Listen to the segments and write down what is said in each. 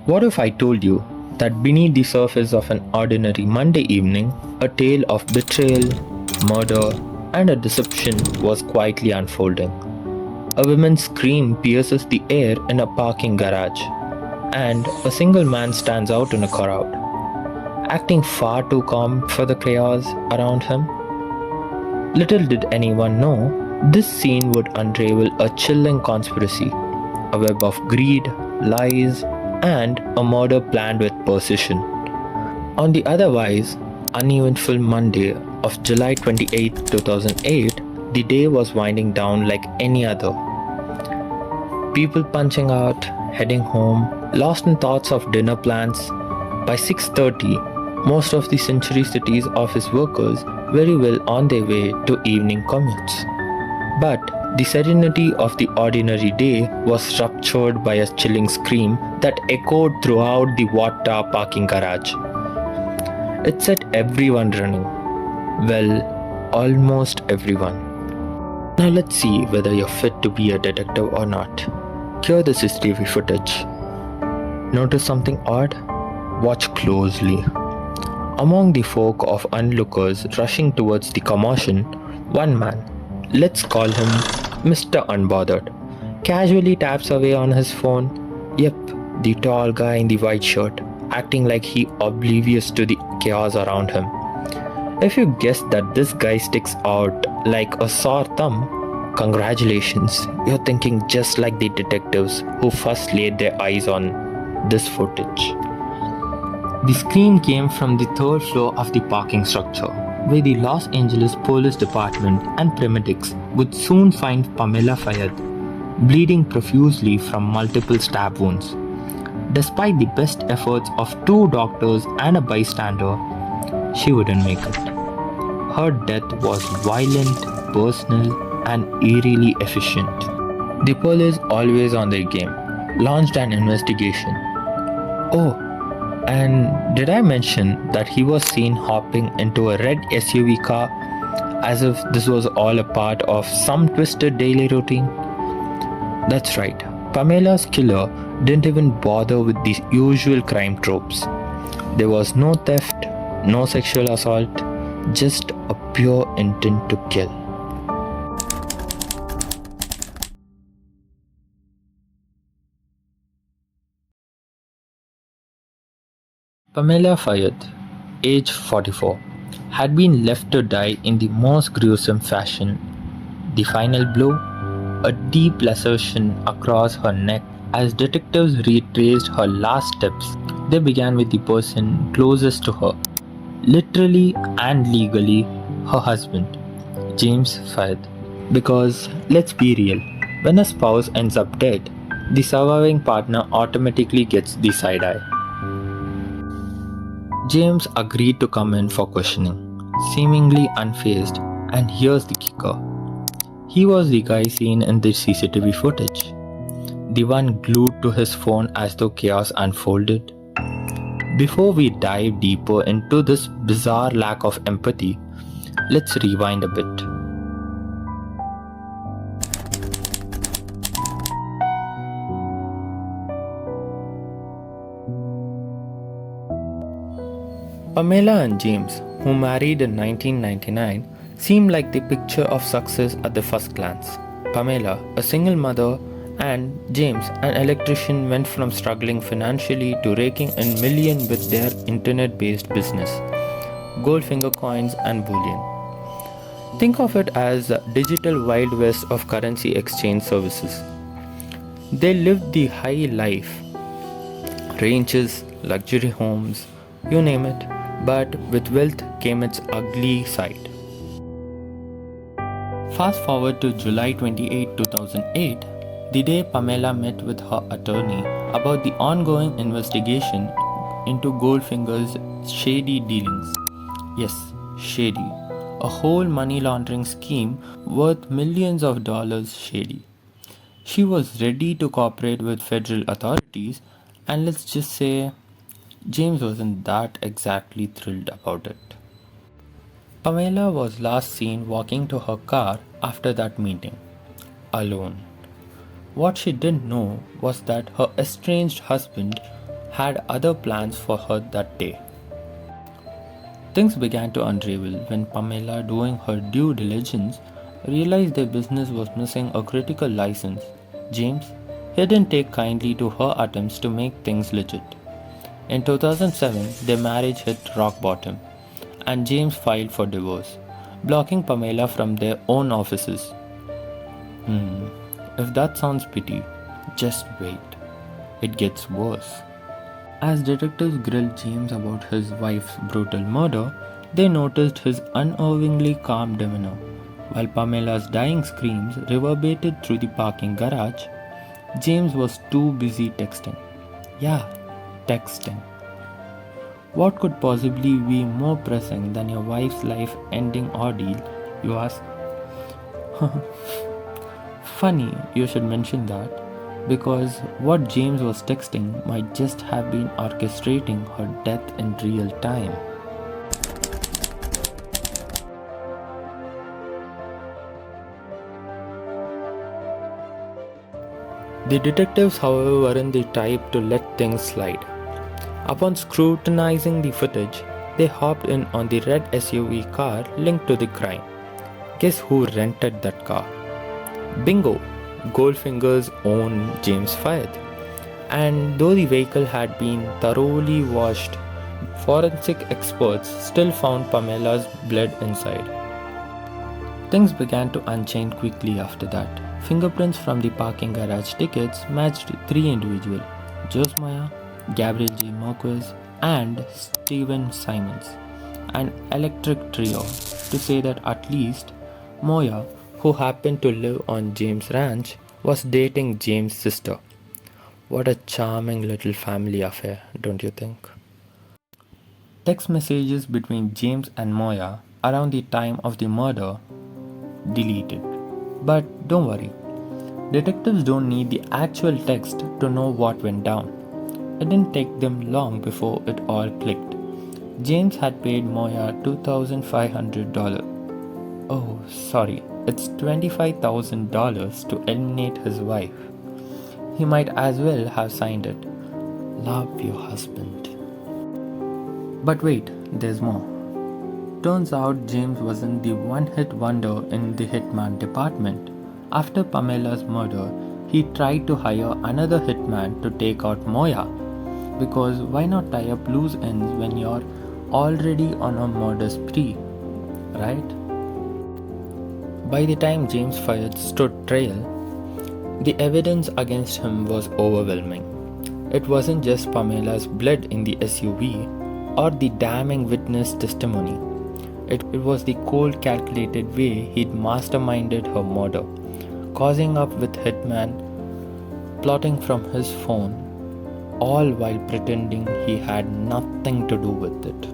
What if I told you that beneath the surface of an ordinary Monday evening, a tale of betrayal, murder, and a deception was quietly unfolding? A woman's scream pierces the air in a parking garage, and a single man stands out in a crowd, acting far too calm for the chaos around him. Little did anyone know, this scene would unravel a chilling conspiracy, a web of greed, lies, and a murder planned with precision. On the otherwise uneventful Monday of July 28, 2008, the day was winding down like any other. People punching out, heading home, lost in thoughts of dinner plans. By 6:30, most of the Century City's office workers very well on their way to evening commutes. But the serenity of the ordinary day was ruptured by a chilling scream that echoed throughout the Watta parking garage. It set everyone running. Well, almost everyone. Now let's see whether you're fit to be a detective or not. Cue the CCTV footage. Notice something odd? Watch closely. Among the folk of onlookers rushing towards the commotion, one man, let's call him Mr. Unbothered, casually taps away on his phone. Yep, the tall guy in the white shirt, acting like he oblivious to the chaos around him. If you guess that this guy sticks out like a sore thumb, congratulations, you're thinking just like the detectives who first laid their eyes on this footage. The scream came from the third floor of the parking structure, where the Los Angeles Police Department and paramedics would soon find Pamela Fayed, bleeding profusely from multiple stab wounds. Despite the best efforts of 2 doctors and a bystander, she wouldn't make it. Her death was violent, personal, and eerily efficient. The police, always on their game, launched an investigation. Oh, and did I mention that he was seen hopping into a red SUV car as if this was all a part of some twisted daily routine? That's right, Pamela's killer didn't even bother with the usual crime tropes. There was no theft, no sexual assault, just a pure intent to kill. Pamela Fayed, age 44, had been left to die in the most gruesome fashion. The final blow? A deep laceration across her neck. As detectives retraced her last steps, they began with the person closest to her, literally and legally, her husband, James Fayed. Because, let's be real, when a spouse ends up dead, the surviving partner automatically gets the side eye. James agreed to come in for questioning, seemingly unfazed, and here's the kicker. He was the guy seen in the CCTV footage, the one glued to his phone as though chaos unfolded. Before we dive deeper into this bizarre lack of empathy, let's rewind a bit. Pamela and James, who married in 1999, seemed like the picture of success at the first glance. Pamela, a single mother, and James, an electrician, went from struggling financially to raking in millions with their internet-based business, Goldfinger coins and bullion. Think of it as the digital wild west of currency exchange services. They lived the high life, ranches, luxury homes, you name it. But with wealth came its ugly side. Fast forward to July 28, 2008, the day Pamela met with her attorney about the ongoing investigation into Goldfinger's shady dealings. Yes, shady. A whole money laundering scheme worth millions of dollars shady. She was ready to cooperate with federal authorities, and let's just say James wasn't that exactly thrilled about it. Pamela was last seen walking to her car after that meeting, alone. What she didn't know was that her estranged husband had other plans for her that day. Things began to unravel when Pamela, doing her due diligence, realized their business was missing a critical license. James, he didn't take kindly to her attempts to make things legit. In 2007, their marriage hit rock bottom, and James filed for divorce, blocking Pamela from their own offices. If that sounds pity, just wait. It gets worse. As detectives grilled James about his wife's brutal murder, they noticed his unerringly calm demeanor. While Pamela's dying screams reverberated through the parking garage, James was too busy texting. Yeah, texting. What could possibly be more pressing than your wife's life ending ordeal, you ask? Funny you should mention that, because what James was texting might just have been orchestrating her death in real time. The detectives, however, weren't the type to let things slide. Upon scrutinizing the footage, they hopped in on the red SUV car linked to the crime. Guess who rented that car? Bingo! Goldfinger's own James Fayed. And though the vehicle had been thoroughly washed, forensic experts still found Pamela's blood inside. Things began to unchain quickly after that. Fingerprints from the parking garage tickets matched three individuals: Josmaya, Gabriel J. Marquez, and Stephen Simons. An electric trio, to say that at least Moya, who happened to live on James' ranch, was dating James' sister. What a charming little family affair, don't you think? Text messages between James and Moya around the time of the murder deleted. But don't worry, detectives don't need the actual text to know what went down. It didn't take them long before it all clicked. James had paid Moya $2,500. Oh, sorry, it's $25,000 to eliminate his wife. He might as well have signed it. Love your husband. But wait, there's more. Turns out James wasn't the one hit wonder in the hitman department. After Pamela's murder, he tried to hire another hitman to take out Moya. Because why not tie up loose ends when you're already on a murder spree, right? By the time James Fayed stood trial, the evidence against him was overwhelming. It wasn't just Pamela's blood in the SUV or the damning witness testimony. It was the cold, calculated way he'd masterminded her murder, causing up with hitman, plotting from his phone, all while pretending he had nothing to do with it.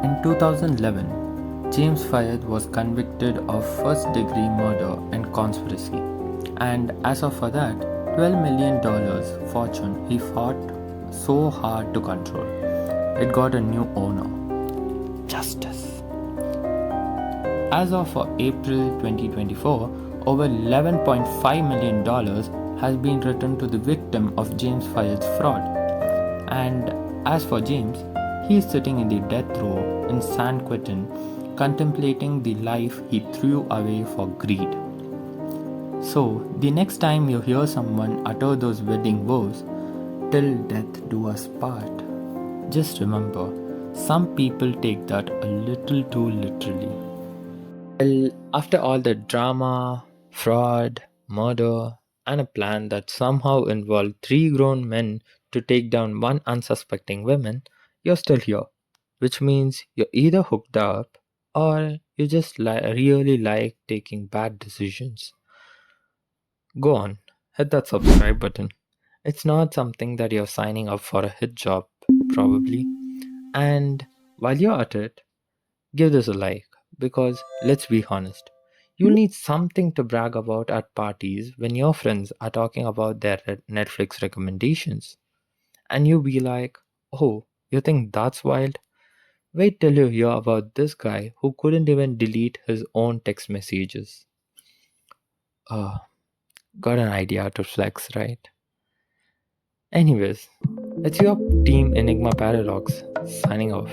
In 2011, James Fayed was convicted of first-degree murder and conspiracy, and as of for that, $12 million fortune he fought so hard to control. It got a new owner. Justice. As of April 2024, over $11.5 million has been returned to the victim of James Fayed's fraud. And as for James, he is sitting in the death row in San Quentin, contemplating the life he threw away for greed. So, the next time you hear someone utter those wedding vows, "Till death do us part," just remember, some people take that a little too literally. Well, after all the drama, fraud, murder, and a plan that somehow involved three grown men to take down one unsuspecting woman, you're still here. Which means you're either hooked up or you just really like taking bad decisions. Go on, hit that subscribe button. It's not something that you're signing up for a hit job, probably. And while you're at it, give this a like, because let's be honest, you'll need something to brag about at parties when your friends are talking about their Netflix recommendations. And you'll be like, oh, you think that's wild? Wait till you hear about this guy who couldn't even delete his own text messages. Uh, got an idea to flex, right? Anyways, It's your team Enigma Paradox signing off.